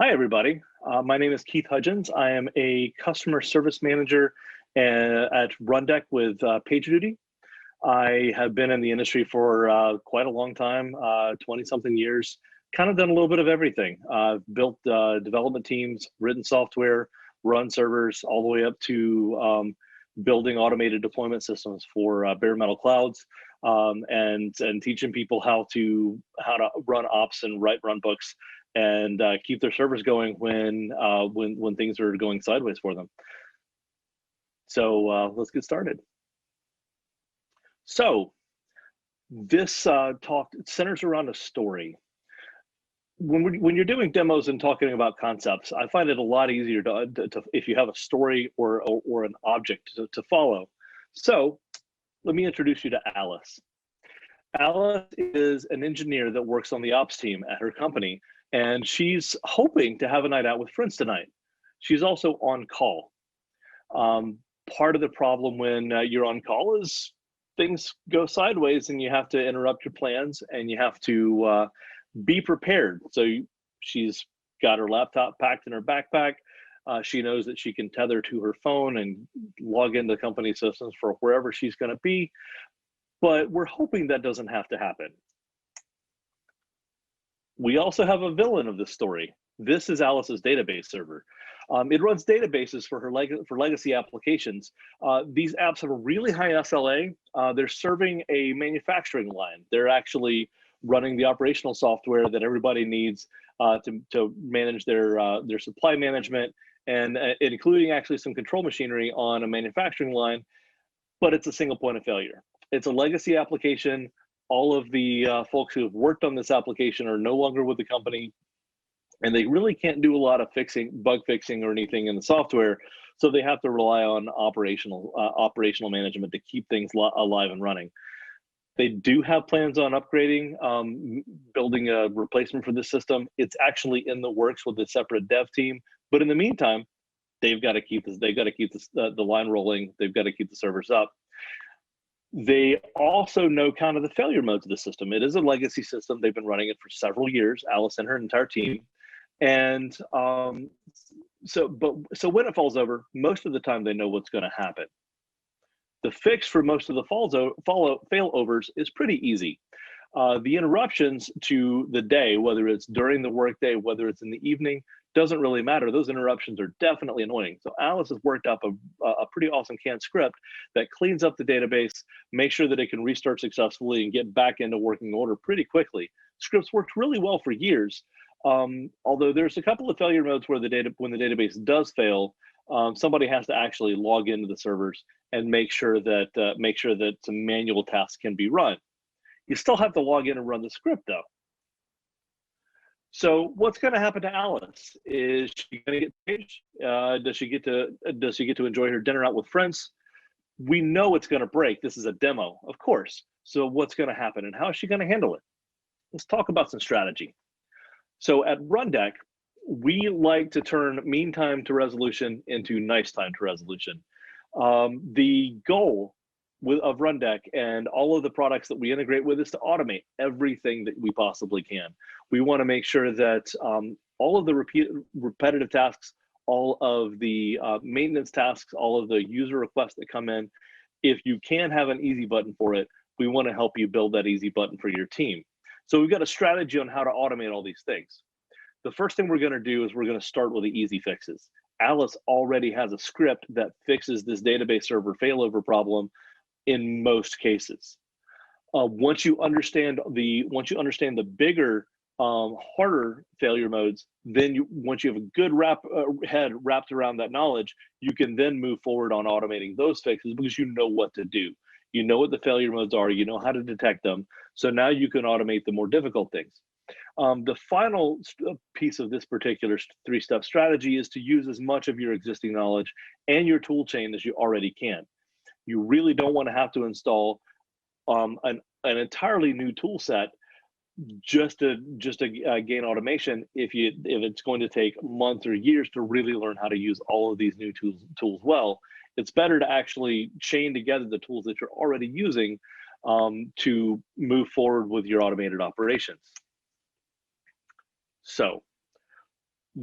Hi, everybody. My name is Keith Hudgens. I am a customer service manager at Rundeck with PagerDuty. I have been in the industry for quite a long time, 20-something years, kind of done a little bit of everything. I've built development teams, written software, run servers, all the way up to building automated deployment systems for bare metal clouds, and teaching people how to run ops and write run books and keep their servers going when things are going sideways for them. So let's get started. So this talk centers around a story. When you're doing demos and talking about concepts, I find it a lot easier to if you have a story or an object to follow. So let me introduce you to Alice. Alice is an engineer that works on the ops team at her company, and she's hoping to have a night out with friends tonight. She's also on call. Part of the problem when you're on call is things go sideways and you have to interrupt your plans and you have to be prepared. So she's got her laptop packed in her backpack. She knows that she can tether to her phone and log into company systems for wherever she's going to be. But we're hoping that doesn't have to happen. We also have a villain of this story. This is Alice's database server. It runs databases for her legacy applications. These apps have a really high SLA. They're serving a manufacturing line. They're actually running the operational software that everybody needs to manage their supply management, and including actually some control machinery on a manufacturing line, but it's a single point of failure. It's a legacy application. All of the folks who have worked on this application are no longer with the company, and they really can't do a lot of bug fixing or anything in the software. So they have to rely on operational management to keep things alive and running. They do have plans on upgrading, building a replacement for this system. It's actually in the works with a separate dev team. But in the meantime, they've got to keep this. They've got to keep the line rolling. They've got to keep the servers up. They also know kind of the failure modes of the system. It is a legacy system. They've been running it for several years, Alice and her entire team. And so when it falls over, most of the time they know what's going to happen. The fix for most of the failovers is pretty easy. The interruptions to the day, whether it's during the workday, whether it's in the evening, doesn't really matter. Those interruptions are definitely annoying. So Alice has worked up a pretty awesome canned script that cleans up the database, makes sure that it can restart successfully and get back into working order pretty quickly. Scripts worked really well for years, although there's a couple of failure modes where when the database does fail, somebody has to actually log into the servers and make sure that some manual tasks can be run. You still have to log in and run the script though. So what's going to happen to Alice? Is she going to get paid? Does she get to enjoy her dinner out with friends? We know it's going to break. This is a demo, of course. So what's going to happen and how is she going to handle it? Let's talk about some strategy. So at Rundeck, we like to turn mean time to resolution into nice time to resolution. The goal of Rundeck and all of the products that we integrate with is to automate everything that we possibly can. We want to make sure that all of the repetitive tasks, all of the maintenance tasks, all of the user requests that come in, if you can have an easy button for it, we want to help you build that easy button for your team. So we've got a strategy on how to automate all these things. The first thing we're going to do is we're going to start with the easy fixes. Alice already has a script that fixes this database server failover problem in most cases. Once you understand the bigger, harder failure modes, then once you have a good head wrapped around that knowledge, you can then move forward on automating those fixes because you know what to do. You know what the failure modes are. You know how to detect them. So now you can automate the more difficult things. The final piece of this particular three-step strategy is to use as much of your existing knowledge and your tool chain as you already can. You really don't want to have to install an entirely new tool set just to gain automation if it's going to take months or years to really learn how to use all of these new tools well. It's better to actually chain together the tools that you're already using to move forward with your automated operations. So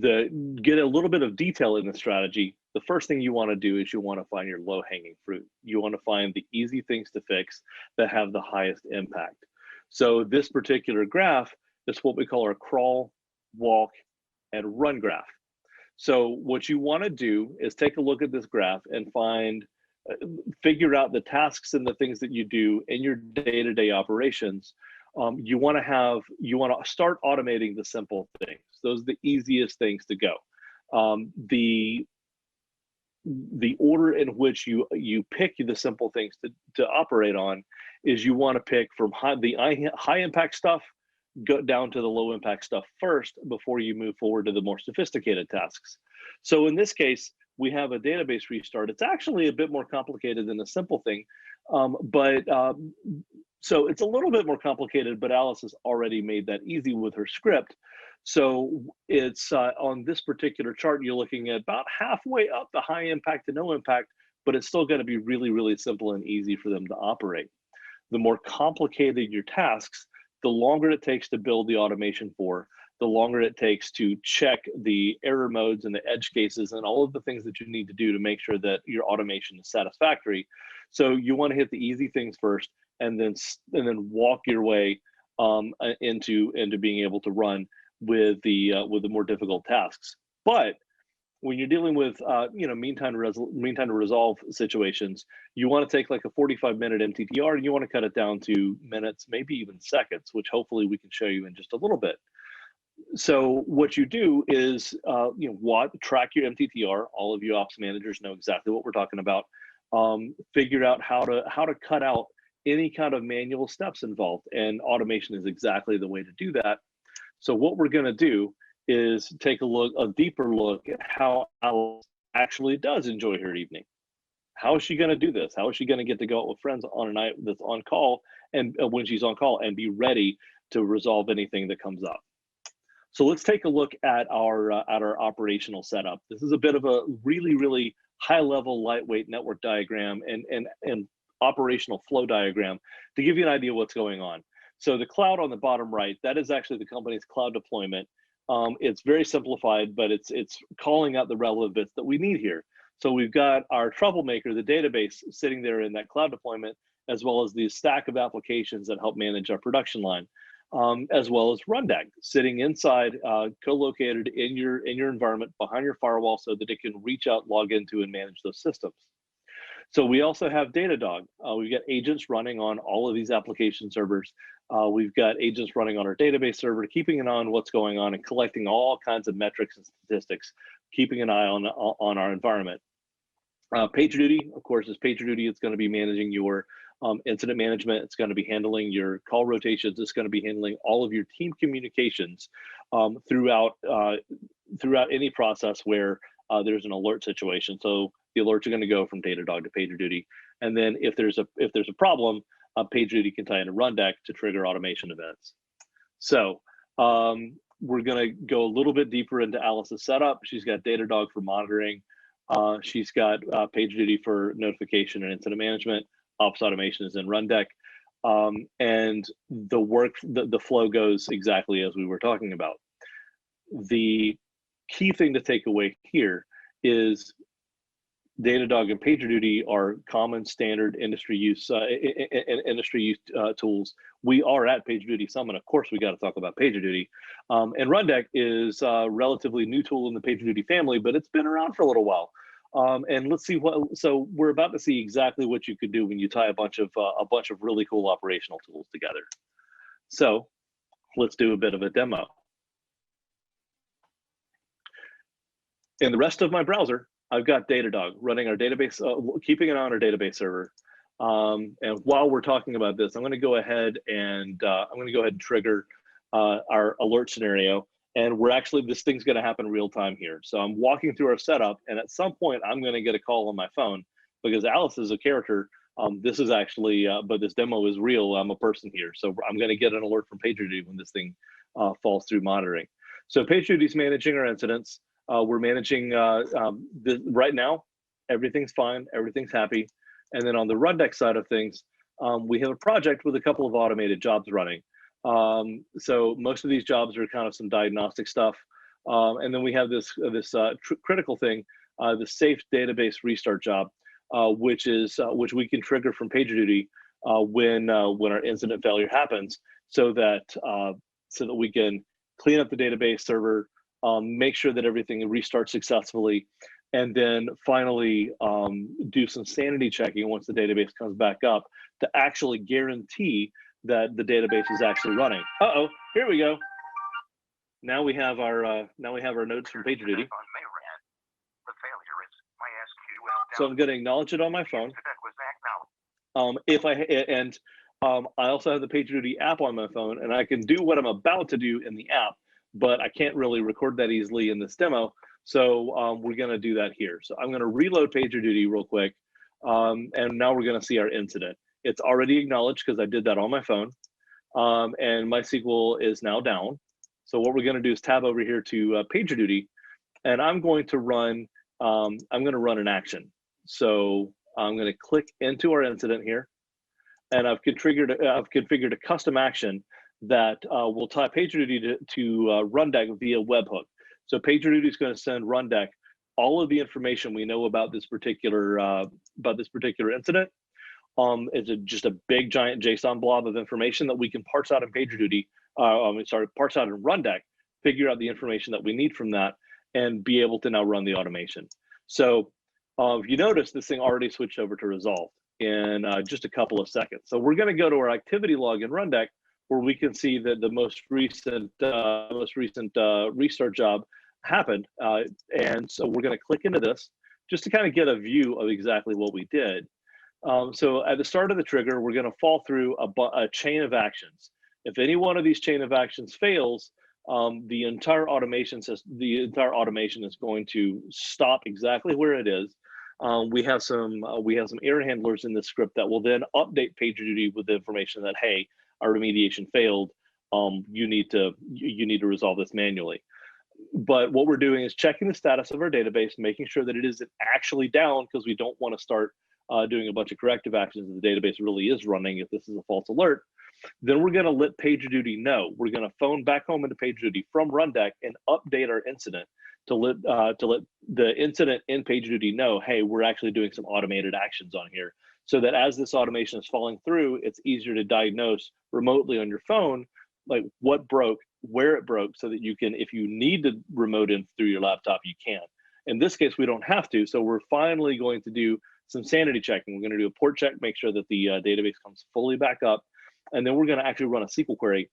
get a little bit of detail in the strategy, the first thing you want to do is you want to find your low-hanging fruit. You want to find the easy things to fix that have the highest impact. So this particular graph is what we call our crawl, walk, and run graph. So what you want to do is take a look at this graph and figure out the tasks and the things that you do in your day-to-day operations. You want to start automating the simple things. Those are the easiest things to go. The order in which you pick the simple things to operate on is you want to pick from high impact stuff, go down to the low impact stuff first before you move forward to the more sophisticated tasks. So in this case, we have a database restart. It's actually a bit more complicated than a simple thing, so it's a little bit more complicated, but Alice has already made that easy with her script. So it's on this particular chart, you're looking at about halfway up the high impact to no impact, but it's still going to be really, really simple and easy for them to operate. The more complicated your tasks, the longer it takes to build the automation for, the longer it takes to check the error modes and the edge cases and all of the things that you need to do to make sure that your automation is satisfactory. So you want to hit the easy things first, and then walk your way into being able to run with the more difficult tasks. But when you're dealing with mean time to resolve situations, you want to take like a 45-minute MTTR and you want to cut it down to minutes, maybe even seconds, which hopefully we can show you in just a little bit. So what you do is track your MTTR. All of you ops managers know exactly what we're talking about. Figure out how to cut out any kind of manual steps involved, and automation is exactly the way to do that. So what we're going to do is take a deeper look at how Alice actually does enjoy her evening. How is she going to do this? How is she going to get to go out with friends on a night that's on call, and when she's on call, and be ready to resolve anything that comes up? So let's take a look at our operational setup. This is a bit of a really, really high-level, lightweight network diagram and operational flow diagram to give you an idea of what's going on. So the cloud on the bottom right, that is actually the company's cloud deployment. It's very simplified, but it's calling out the relevant bits that we need here. So we've got our troublemaker, the database, sitting there in that cloud deployment, as well as the stack of applications that help manage our production line, as well as Rundeck, sitting inside, co-located in your environment behind your firewall so that it can reach out, log into, and manage those systems. So we also have Datadog. We've got agents running on all of these application servers. We've got agents running on our database server, keeping an eye on what's going on and collecting all kinds of metrics and statistics, keeping an eye on our environment. PagerDuty, of course, is PagerDuty. It's going to be managing your incident management. It's going to be handling your call rotations. It's going to be handling all of your team communications throughout any process where there's an alert situation. So the alerts are going to go from Datadog to PagerDuty, and then if there's a problem, PagerDuty can tie into Rundeck to trigger automation events. So we're going to go a little bit deeper into Alice's setup. She's got Datadog for monitoring. She's got PagerDuty for notification and incident management. Ops automation is in Rundeck, and the flow goes exactly as we were talking about. The key thing to take away here is Datadog and PagerDuty are common standard industry use tools. We are at PagerDuty Summit. Of course, we got to talk about PagerDuty. And Rundeck is a relatively new tool in the PagerDuty family, but it's been around for a little while. And let's see so we're about to see exactly what you could do when you tie a bunch of really cool operational tools together. So let's do a bit of a demo. In the rest of my browser, I've got Datadog running our database, keeping it on our database server. And while we're talking about this, I'm going to go ahead and trigger our alert scenario. And this thing's going to happen real time here. So I'm walking through our setup, and at some point I'm going to get a call on my phone because Alice is a character. This is actually, but this demo is real. I'm a person here. So I'm going to get an alert from PagerDuty when this thing falls through monitoring. So PagerDuty's managing our incidents. We're managing right now, everything's fine, everything's happy. And then on the Rundeck side of things, we have a project with a couple of automated jobs running. So most of these jobs are kind of some diagnostic stuff. And then we have this critical thing, the safe database restart job, which we can trigger from PagerDuty when our incident failure happens, so that we can clean up the database server, make sure that everything restarts successfully, and then finally do some sanity checking once the database comes back up to actually guarantee that the database is actually running. Uh-oh, here we go. Now we have our notes from PagerDuty. So I'm going to acknowledge it on my phone. I also have the PagerDuty app on my phone, and I can do what I'm about to do in the app, but I can't really record that easily in this demo. So we're going to do that here. So I'm going to reload PagerDuty real quick, and now we're going to see our incident. It's already acknowledged because I did that on my phone, and MySQL is now down. So what we're going to do is tab over here to PagerDuty, and I'm going to run an action. So I'm going to click into our incident here, and I've configured a custom action that will tie PagerDuty to Rundeck via webhook. So PagerDuty is going to send Rundeck all of the information we know about this particular incident. It's just a big giant JSON blob of information that we can parse out in PagerDuty. Parse out in Rundeck, figure out the information that we need from that, and be able to now run the automation. So if you notice, this thing already switched over to resolved in just a couple of seconds. So we're going to go to our activity log in Rundeck, where we can see that the most recent restart job happened. And so we're going to click into this just to kind of get a view of exactly what we did. So at the start of the trigger, we're going to fall through a chain of actions. If any one of these chain of actions fails, the entire automation is going to stop exactly where it is. We have some error handlers in this script that will then update PagerDuty with the information that, hey, our remediation failed. You need to resolve this manually. But what we're doing is checking the status of our database, making sure that it isn't actually down, because we don't want to start doing a bunch of corrective actions if the database really is running, if this is a false alert. Then we're going to let PagerDuty know. We're going to phone back home into PagerDuty from Rundeck and update our incident to let the incident in PagerDuty know, hey, we're actually doing some automated actions on here, so that as this automation is falling through, it's easier to diagnose remotely on your phone, like what broke, where it broke, so that you can, if you need to remote in through your laptop, you can. In this case, we don't have to, so we're finally going to do some sanity checking. We're going to do a port check, make sure that the database comes fully back up, and then we're going to actually run a SQL query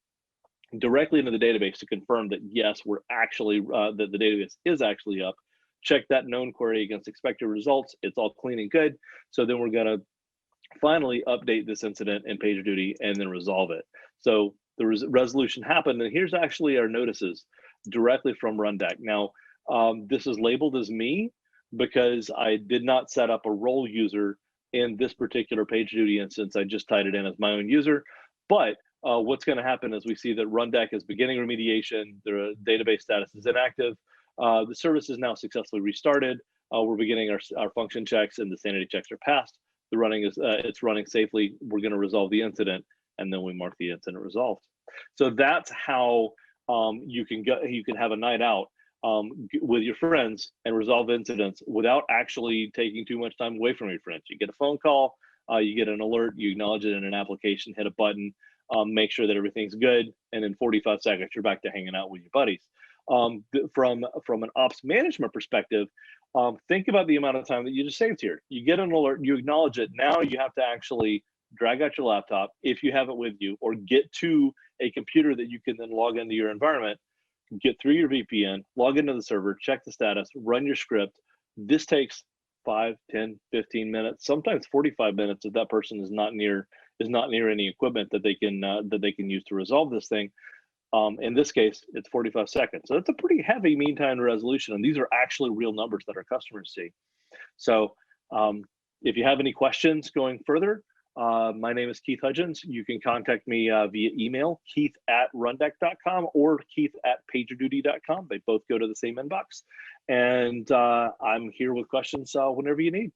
directly into the database to confirm that, yes, we're actually, that the database is actually up. Check that known query against expected results. It's all clean and good. So then we're going to finally update this incident in PagerDuty and then resolve it. So the resolution happened, and here's actually our notices directly from Rundeck. Now, this is labeled as me because I did not set up a role user in this particular PagerDuty instance. I just tied it in as my own user. But what's going to happen is we see that Rundeck is beginning remediation. The database status is inactive. The service is now successfully restarted. We're beginning our function checks, and the sanity checks are passed. The running is it's running safely. We're going to resolve the incident, and then we mark the incident resolved. So that's how you can have a night out with your friends and resolve incidents without actually taking too much time away from your friends. You get a phone call, you get an alert, you acknowledge it in an application, hit a button, make sure that everything's good, and in 45 seconds you're back to hanging out with your buddies. From an ops management perspective, think about the amount of time that you just saved here. You get an alert, you acknowledge it. Now you have to actually drag out your laptop if you have it with you, or get to a computer that you can then log into your environment, get through your VPN, log into the server, check the status, run your script. This takes 5, 10, 15 minutes, sometimes 45 minutes if that person is not near any equipment that they can use to resolve this thing. In this case, it's 45 seconds. So it's a pretty heavy mean time to resolution, and these are actually real numbers that our customers see. So if you have any questions going further, my name is Keith Hudgens. You can contact me via email, keith@rundeck.com or keith@pagerduty.com. They both go to the same inbox. And I'm here with questions whenever you need.